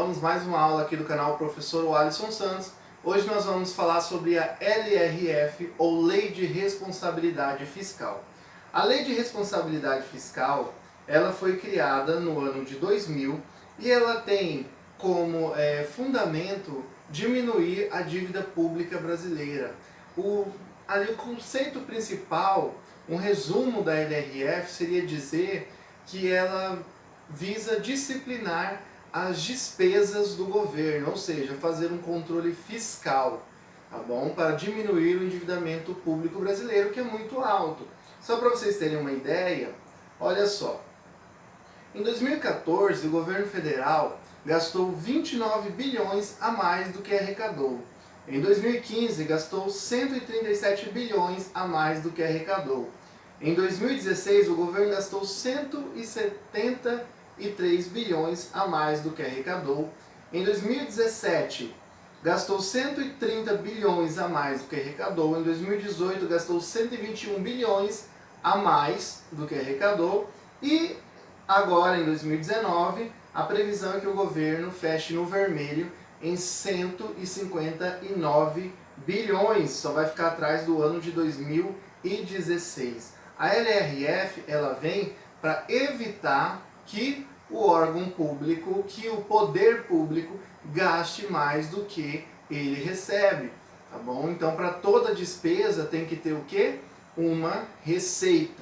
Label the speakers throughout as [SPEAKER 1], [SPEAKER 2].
[SPEAKER 1] continuamos mais uma aula aqui do canal Professor Alisson Santos. Hoje nós vamos falar sobre a LRF, ou Lei de Responsabilidade Fiscal. A Lei de Responsabilidade Fiscal, ela foi criada no ano de 2000 e ela tem como fundamento diminuir a dívida pública brasileira. O conceito principal, um resumo da LRF seria dizer que ela visa disciplinar as despesas do governo, ou seja, fazer um controle fiscal, tá bom? Para diminuir o endividamento público brasileiro, que é muito alto. Só para vocês terem uma ideia, olha só. Em 2014, o governo federal gastou 29 bilhões a mais do que arrecadou. Em 2015, gastou 137 bilhões a mais do que arrecadou. Em 2016, o governo gastou 173 bilhões a mais do que arrecadou. Em 2017, gastou 130 bilhões a mais do que arrecadou. Em 2018, gastou 121 bilhões a mais do que arrecadou. E agora, em 2019, a previsão é que o governo feche no vermelho em 159 bilhões. Só vai ficar atrás do ano de 2016. A LRF, ela vem para evitar que o órgão público, que o poder público gaste mais do que ele recebe, tá bom? Então, para toda despesa tem que ter o quê? Uma receita.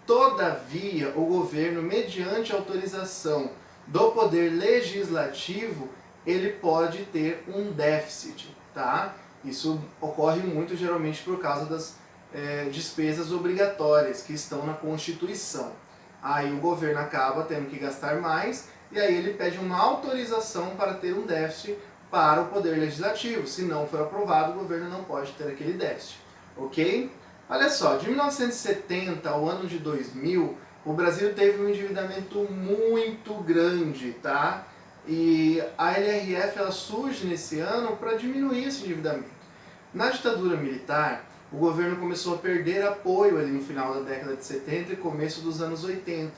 [SPEAKER 1] Todavia, o governo, mediante autorização do poder legislativo, ele pode ter um déficit, tá? Isso ocorre muito geralmente por causa das despesas obrigatórias que estão na Constituição. Aí o governo acaba tendo que gastar mais e aí ele pede uma autorização para ter um déficit para o Poder Legislativo. Se não for aprovado, o governo não pode ter aquele déficit, ok? Olha só, de 1970 ao ano de 2000, o Brasil teve um endividamento muito grande, tá? E a LRF ela surge nesse ano para diminuir esse endividamento. Na ditadura militar, o governo começou a perder apoio ali no final da década de 70 e começo dos anos 80.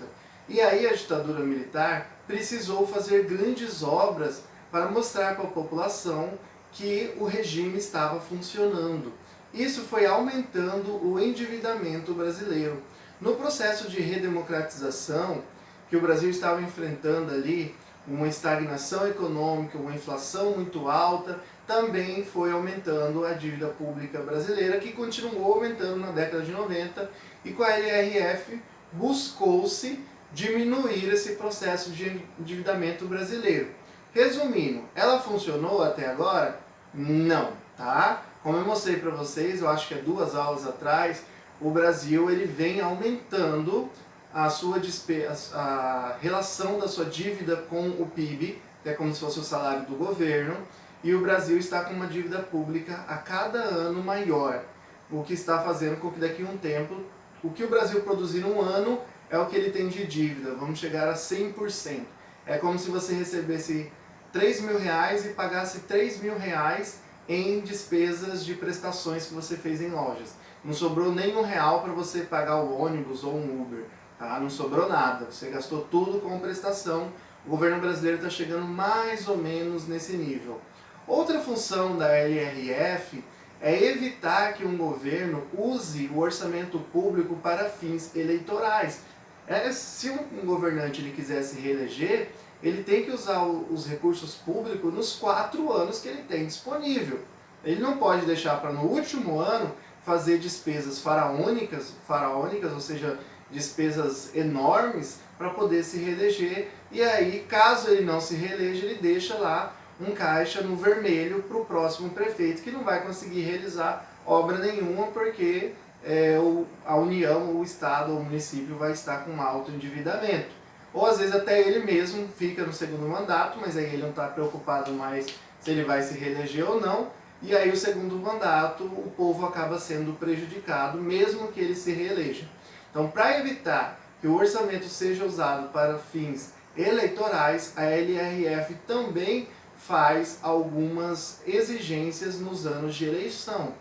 [SPEAKER 1] E aí a ditadura militar precisou fazer grandes obras para mostrar para a população que o regime estava funcionando. Isso foi aumentando o endividamento brasileiro. No processo de redemocratização, que o Brasil estava enfrentando ali, uma estagnação econômica, uma inflação muito alta, também foi aumentando a dívida pública brasileira, que continuou aumentando na década de 90, e com a LRF buscou-se diminuir esse processo de endividamento brasileiro. Resumindo, ela funcionou até agora? Não, tá? Como eu mostrei para vocês, eu acho que 2 aulas atrás, o Brasil ele vem aumentando a sua a relação da sua dívida com o PIB, que é como se fosse o salário do governo, e o Brasil está com uma dívida pública a cada ano maior, o que está fazendo com que daqui a um tempo, o que o Brasil produzir um ano é o que ele tem de dívida, vamos chegar a 100%. É como se você recebesse 3 mil reais e pagasse 3 mil reais em despesas de prestações que você fez em lojas. Não sobrou nem R$1 para você pagar o ônibus ou um Uber. Tá? Não sobrou nada, você gastou tudo com prestação. O governo brasileiro está chegando mais ou menos nesse nível. Outra função da LRF é evitar que um governo use o orçamento público para fins eleitorais. Se um governante ele quiser se reeleger, ele tem que usar os recursos públicos nos 4 anos que ele tem disponível. Ele não pode deixar para no último ano fazer despesas faraônicas, ou seja, despesas enormes para poder se reeleger, e aí, caso ele não se reeleja, ele deixa lá um caixa no vermelho para o próximo prefeito, que não vai conseguir realizar obra nenhuma, porque a União, o Estado ou o município vai estar com alto endividamento. Ou às vezes até ele mesmo fica no segundo mandato, mas aí ele não está preocupado mais se ele vai se reeleger ou não, e aí o segundo mandato o povo acaba sendo prejudicado, mesmo que ele se reeleja. Então, para evitar que o orçamento seja usado para fins eleitorais, a LRF também faz algumas exigências nos anos de eleição.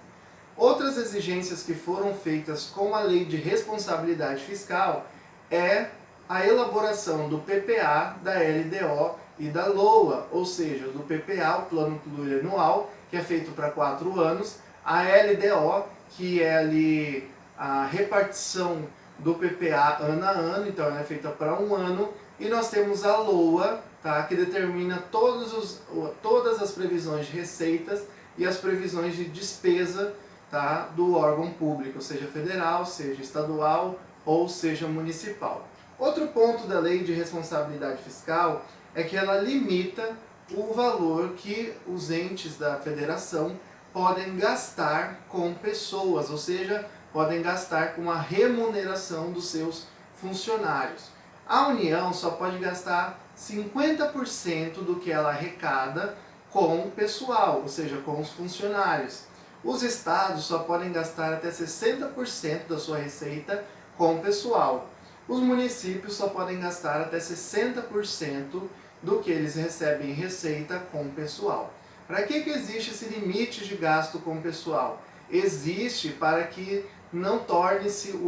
[SPEAKER 1] Outras exigências que foram feitas com a Lei de Responsabilidade Fiscal é a elaboração do PPA da LDO e da LOA, ou seja, do PPA, o Plano Plurianual, que é feito para 4 anos, a LDO, que é ali a repartição do PPA ano a ano, então ela é feita para um ano, e nós temos a LOA, tá, que determina todas as previsões de receitas e as previsões de despesa, tá, do órgão público, seja federal, seja estadual ou seja municipal. Outro ponto da Lei de Responsabilidade Fiscal é que ela limita o valor que os entes da federação podem gastar com pessoas, ou seja, podem gastar com a remuneração dos seus funcionários. A União só pode gastar 50% do que ela arrecada com o pessoal, ou seja, com os funcionários. Os estados só podem gastar até 60% da sua receita com o pessoal. Os municípios só podem gastar até 60% do que eles recebem em receita com o pessoal. Para que existe esse limite de gasto com o pessoal? Existe para que não torne-se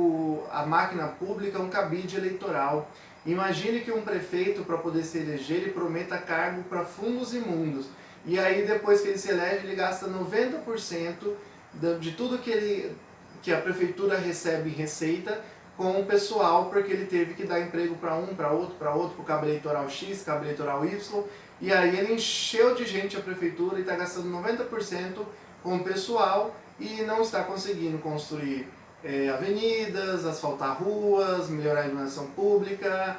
[SPEAKER 1] a máquina pública um cabide eleitoral. Imagine que um prefeito, para poder se eleger, ele prometa cargo para fundos imundos. E aí, depois que ele se elege, ele gasta 90% de tudo que a prefeitura recebe em receita com o pessoal, porque ele teve que dar emprego para um, para outro, para o cabo eleitoral X, cabo eleitoral Y, e aí ele encheu de gente a prefeitura e está gastando 90% com o pessoal e não está conseguindo construir avenidas, asfaltar ruas, melhorar a iluminação pública,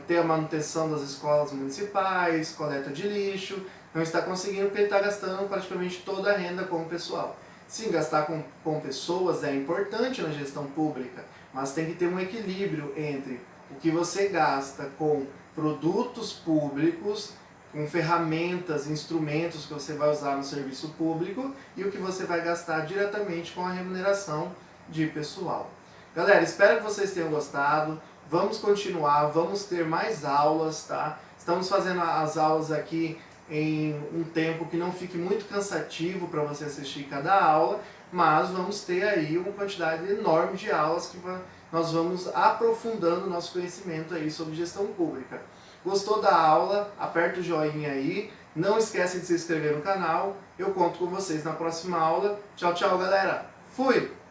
[SPEAKER 1] ter a manutenção das escolas municipais, coleta de lixo, não está conseguindo porque ele está gastando praticamente toda a renda com o pessoal. Sim, gastar com pessoas é importante na gestão pública, mas tem que ter um equilíbrio entre o que você gasta com produtos públicos, com ferramentas, instrumentos que você vai usar no serviço público e o que você vai gastar diretamente com a remuneração de pessoal. Galera, espero que vocês tenham gostado. Vamos continuar, vamos ter mais aulas, tá? Estamos fazendo as aulas aqui em um tempo que não fique muito cansativo para você assistir cada aula, mas vamos ter aí uma quantidade enorme de aulas que nós vamos aprofundando o nosso conhecimento aí sobre gestão pública. Gostou da aula? Aperta o joinha aí, não esquece de se inscrever no canal, eu conto com vocês na próxima aula. Tchau, tchau, galera! Fui!